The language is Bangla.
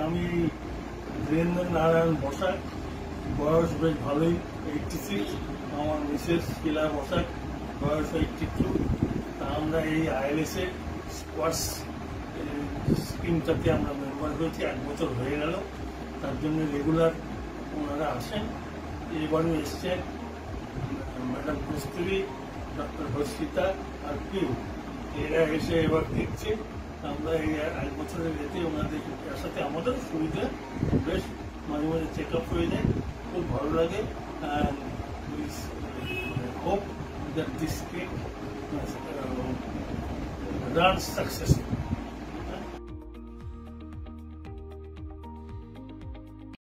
আমি ধীরেন্দ্র নারায়ণ বসাক, বয়স বেশ ভালোই, 86। আমার মিসেস শিলা বসাক, বয়স 82। আমরা এই ILS এর স্কোয়াশ স্কিমটাতে আমরা মেম্বার হয়েছি, 1 বছর হয়ে গেল। তার জন্য রেগুলার ওনারা আসেন। এবারও এসছেন ম্যাডাম কস্তুরী, ডক্টর হর্ষিতা আর পিউ। এরা এসে এবার দেখছে। আমরা এই 1 বছরের এতে ওনাদের সাথে আমাদের সুবিধা, বেশ মাঝে মাঝে চেক আপ হয়ে যায়, খুব ভালো লাগে। Hope that this scheme runs successfully.